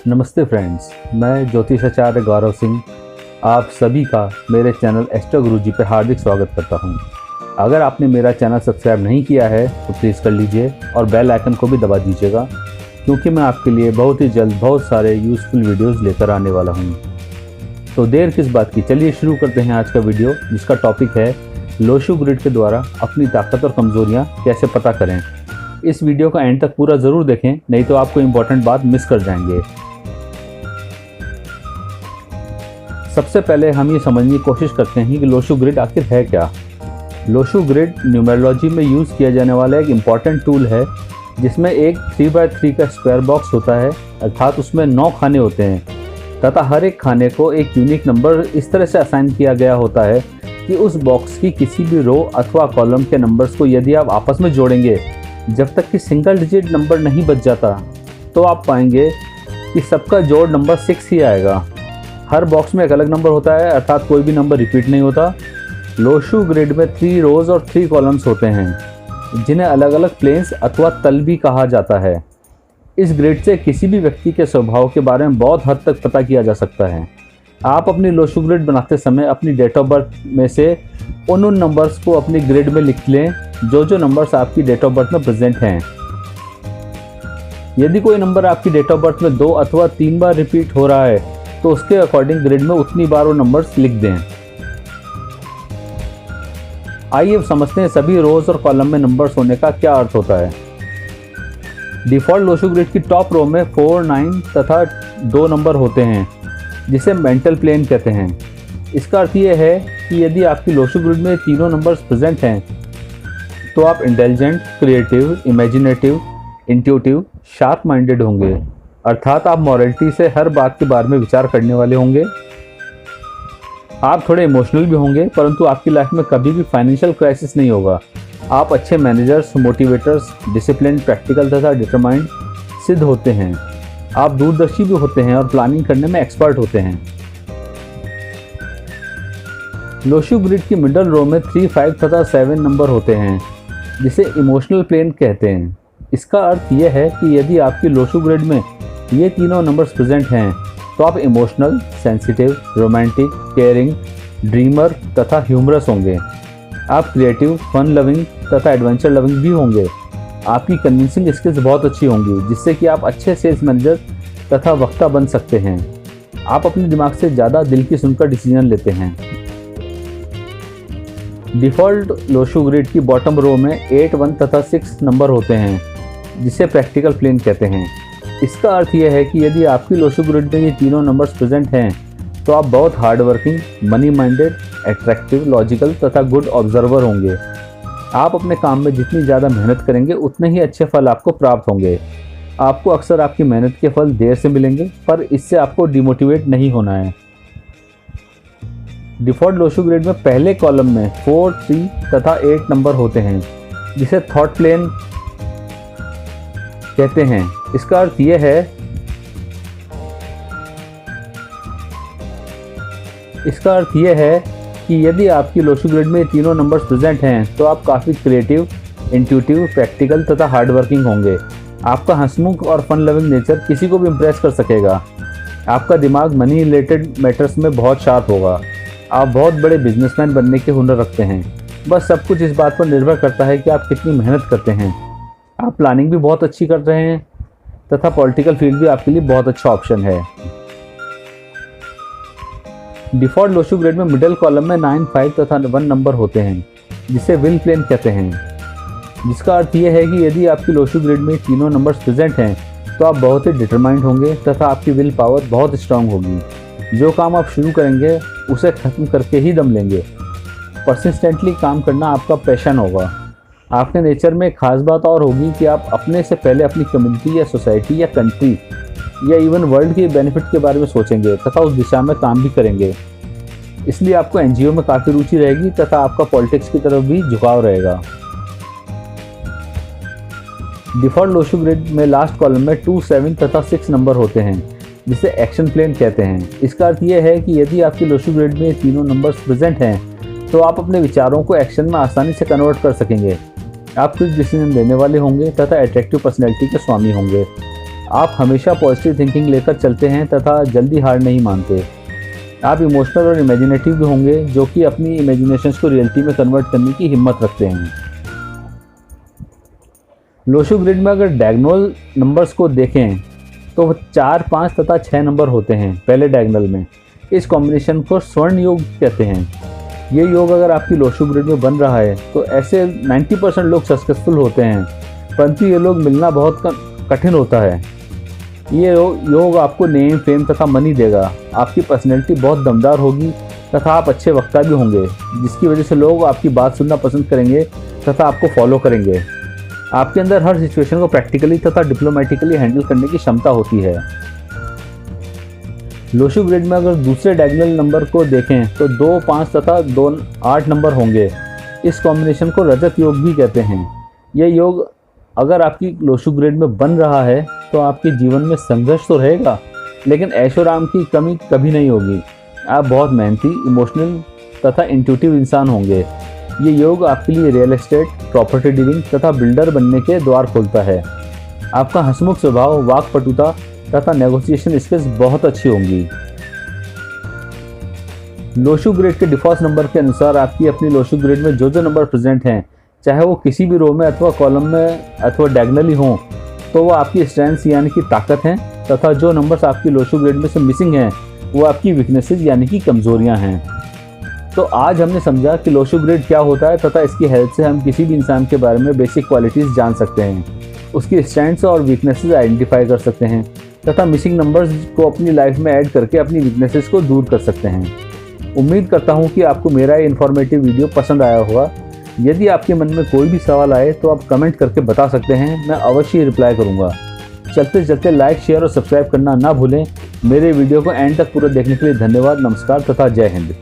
नमस्ते फ्रेंड्स, मैं ज्योतिषाचार्य गौरव सिंह आप सभी का मेरे चैनल एस्ट्रो गुरुजी पे हार्दिक स्वागत करता हूं। अगर आपने मेरा चैनल सब्सक्राइब नहीं किया है तो प्लीज़ कर लीजिए और बेल आइकन को भी दबा दीजिएगा, क्योंकि मैं आपके लिए बहुत ही जल्द बहुत सारे यूज़फुल वीडियोस लेकर आने वाला हूं। तो देर किस बात की, चलिए शुरू करते हैं आज का वीडियो, जिसका टॉपिक है लोशु ग्रिड के द्वारा अपनी ताकत और कमज़ोरियाँ कैसे पता करें। इस वीडियो का एंड तक पूरा ज़रूर देखें, नहीं तो आपको इम्पोर्टेंट बात मिस कर जाएंगे। सबसे पहले हम ये समझने की कोशिश करते हैं कि लोशु ग्रिड आखिर है क्या। लोशु ग्रिड न्यूमरोलॉजी में यूज़ किया जाने वाला एक इम्पॉर्टेंट टूल है, जिसमें एक 3x3 का स्क्वायर बॉक्स होता है, अर्थात उसमें 9 खाने होते हैं तथा हर एक खाने को एक यूनिक नंबर इस तरह से असाइन किया गया होता है कि उस बॉक्स की किसी भी रो अथवा कॉलम के नंबर्स को यदि आप आपस में जोड़ेंगे, जब तक कि सिंगल डिजिट नंबर नहीं बच जाता, तो आप पाएंगे कि सबका जोड़ नंबर 6 ही आएगा। हर बॉक्स में एक अलग नंबर होता है, अर्थात कोई भी नंबर रिपीट नहीं होता। लोशु ग्रिड में 3 रोज और 3 कॉलम्स होते हैं, जिन्हें अलग अलग प्लेन्स अथवा तल भी कहा जाता है। इस ग्रिड से किसी भी व्यक्ति के स्वभाव के बारे में बहुत हद तक पता किया जा सकता है। आप अपनी लोशु ग्रिड बनाते समय अपनी डेट ऑफ बर्थ में से उन नंबर्स को अपनी ग्रिड में लिख लें जो नंबर्स आपकी डेट ऑफ बर्थ में प्रेजेंट हैं। यदि कोई नंबर आपकी डेट ऑफ बर्थ में 2 अथवा 3 बार रिपीट हो रहा है, तो उसके अकॉर्डिंग ग्रिड में उतनी बार वो नंबर्स लिख दें। आइए अब समझते हैं सभी रोज और कॉलम में नंबर्स होने का क्या अर्थ होता है। डिफ़ॉल्ट लोशु ग्रिड की टॉप रो में 4, 9 तथा 2 नंबर होते हैं, जिसे मेंटल प्लेन कहते हैं। इसका अर्थ ये है कि यदि आपकी लोशु ग्रिड में तीनों नंबर्स प्रेजेंट हैं, तो आप intelligent, creative, imaginative, intuitive, sharp minded होंगे, अर्थात आप मॉरलिटी से हर बात के बारे में विचार करने वाले होंगे। आप थोड़े इमोशनल भी होंगे, परंतु आपकी लाइफ में कभी भी फाइनेंशियल क्राइसिस नहीं होगा। आप अच्छे मैनेजर्स, मोटिवेटर्स, डिसिप्लिन, प्रैक्टिकल तथा डिटरमाइंड सिद्ध होते हैं। आप दूरदर्शी भी होते हैं और प्लानिंग करने में एक्सपर्ट होते हैं। लोशु ग्रिड की मिडल रो में 3, 5 तथा 7 नंबर होते हैं, जिसे इमोशनल प्लेन कहते हैं। इसका अर्थ यह है कि यदि आपकी लोशु ग्रिड में ये तीनों नंबर्स प्रेजेंट हैं, तो आप emotional, sensitive, romantic, caring, dreamer तथा ह्यूमरस होंगे। आप क्रिएटिव, फन लविंग तथा एडवेंचर लविंग भी होंगे। आपकी कन्विंसिंग स्किल्स बहुत अच्छी होंगी, जिससे कि आप अच्छे सेल्स मैनेजर तथा वक्ता बन सकते हैं। आप अपने दिमाग से ज़्यादा दिल की सुनकर डिसीजन लेते हैं। डिफ़ॉल्ट लोशु ग्रिड की बॉटम रो में 8, 1 तथा 6 नंबर होते हैं, जिसे प्रैक्टिकल प्लेन कहते हैं। इसका अर्थ यह है कि यदि आपकी लोशु ग्रिड में ये तीनों नंबर्स प्रेजेंट हैं, तो आप बहुत hard working, money minded, attractive, logical तथा गुड ऑब्जर्वर होंगे। आप अपने काम में जितनी ज़्यादा मेहनत करेंगे, उतने ही अच्छे फल आपको प्राप्त होंगे। आपको अक्सर आपकी मेहनत के फल देर से मिलेंगे, पर इससे आपको डिमोटिवेट नहीं होना है। डिफ़ॉल्ट लोशु ग्रिड में पहले कॉलम में 4, 3 तथा 8 नंबर होते हैं, जिसे थॉट प्लेन कहते हैं। इसका अर्थ यह है कि यदि आपकी लोशु ग्रिड में तीनों नंबर्स प्रेजेंट हैं, तो आप काफ़ी क्रिएटिव, इंट्यूटिव, प्रैक्टिकल तथा हार्ड वर्किंग होंगे। आपका हंसमुख और फन लविंग नेचर किसी को भी इम्प्रेस कर सकेगा। आपका दिमाग मनी रिलेटेड मैटर्स में बहुत शार्प होगा। आप बहुत बड़े बिजनेसमैन बनने के हुनर रखते हैं। बस सब कुछ इस बात पर निर्भर करता है कि आप कितनी मेहनत करते हैं। आप प्लानिंग भी बहुत अच्छी कर रहे हैं तथा पॉलिटिकल फील्ड भी आपके लिए बहुत अच्छा ऑप्शन है। डिफ़ॉल्ट लोशु ग्रिड में मिडिल कॉलम में 9, 5 तथा 1 नंबर होते हैं, जिसे विल प्लेन कहते हैं। जिसका अर्थ यह है कि यदि आपकी लोशु ग्रिड में तीनों नंबर्स प्रेजेंट हैं, तो आप बहुत ही डिटरमाइंड होंगे तथा आपकी विल पावर बहुत स्ट्रांग होगी। जो काम आप शुरू करेंगे, उसे ख़त्म करके ही दम लेंगे। परसिस्टेंटली काम करना आपका पैशन होगा। आपके नेचर में एक खास बात और होगी कि आप अपने से पहले अपनी कम्युनिटी या सोसाइटी या कंट्री या इवन वर्ल्ड के बेनिफिट के बारे में सोचेंगे तथा उस दिशा में काम भी करेंगे। इसलिए आपको एनजीओ में काफ़ी रुचि रहेगी तथा आपका पॉलिटिक्स की तरफ भी झुकाव रहेगा। डिफ़ॉल्ट लोशु ग्रिड में लास्ट कॉलम में 2, 7 तथा 6 नंबर होते हैं, जिसे एक्शन प्लेन कहते हैं। इसका अर्थ यह है कि यदि आपकी लोशु ग्रिड में तीनों नंबर्स प्रेजेंट हैं, तो आप अपने विचारों को एक्शन में आसानी से कन्वर्ट कर सकेंगे। आप क्विक डिसीजन लेने वाले होंगे तथा अट्रैक्टिव पर्सनैलिटी के स्वामी होंगे। आप हमेशा पॉजिटिव थिंकिंग लेकर चलते हैं तथा जल्दी हार नहीं मानते। आप इमोशनल और इमेजिनेटिव भी होंगे, जो कि अपनी इमेजिनेशंस को रियलिटी में कन्वर्ट करने की हिम्मत रखते हैं। लोशो ग्रिड में अगर डायगोनल नंबर्स को देखें तो 4, 5 तथा 6 नंबर होते हैं पहले डायगोनल में। इस कॉम्बिनेशन को स्वर्ण योग कहते हैं। ये योग अगर आपकी लोशो ग्रिड में बन रहा है तो ऐसे 90% लोग सक्सेसफुल होते हैं, परंतु ये लोग मिलना बहुत कठिन होता है। ये योग आपको नेम, फेम तथा मनी देगा। आपकी पर्सनैलिटी बहुत दमदार होगी तथा आप अच्छे वक्ता भी होंगे, जिसकी वजह से लोग आपकी बात सुनना पसंद करेंगे तथा आपको फॉलो करेंगे। आपके अंदर हर सिचुएशन को प्रैक्टिकली तथा डिप्लोमेटिकली हैंडल करने की क्षमता होती है। लोशो ग्रिड में अगर दूसरे डायगोनल नंबर को देखें तो 2, 5 तथा 2, 8 नंबर होंगे। इस कॉम्बिनेशन को रजत योग भी कहते हैं। यह योग अगर आपकी लोशो ग्रिड में बन रहा है तो आपके जीवन में संघर्ष तो रहेगा, लेकिन ऐशो आराम की कमी कभी नहीं होगी। आप बहुत मेहनती, इमोशनल तथा इंट्यूटिव इंसान होंगे। ये योग आपके लिए रियल एस्टेट, प्रॉपर्टी डीलिंग तथा बिल्डर बनने के द्वार खोलता है। आपका हंसमुख स्वभाव, वाक्पटुता तथा नेगोशिएशन स्किल्स बहुत अच्छी होंगी। लोशो ग्रिड के डिफॉल्ट नंबर के अनुसार आपकी अपनी लोशो ग्रिड में जो नंबर प्रेजेंट हैं, चाहे वो किसी भी रो में अथवा कॉलम में अथवा डायगोनली हों, तो वो आपकी स्ट्रेंथ्स यानी कि ताकत हैं, तथा जो नंबर्स आपकी लोशो ग्रिड में से मिसिंग हैं वो आपकी वीकनेसेस यानी कि कमजोरियां हैं। तो आज हमने समझा कि लोशो ग्रिड क्या होता है तथा इसकी हेल्प से हम किसी भी इंसान के बारे में बेसिक क्वालिटीज़ जान सकते हैं, उसकी स्ट्रेंथ्स और वीकनेसेस आइडेंटिफाई कर सकते हैं तथा मिसिंग नंबर्स को अपनी लाइफ में ऐड करके अपनी वीकनेसेस को दूर कर सकते हैं। उम्मीद करता हूँ कि आपको मेरा ये इन्फॉर्मेटिव वीडियो पसंद आया होगा। यदि आपके मन में कोई भी सवाल आए तो आप कमेंट करके बता सकते हैं, मैं अवश्य रिप्लाई करूँगा। चलते चलते लाइक, शेयर और सब्सक्राइब करना ना भूलें। मेरे वीडियो को एंड तक पूरा देखने के लिए धन्यवाद, नमस्कार तथा जय हिंद।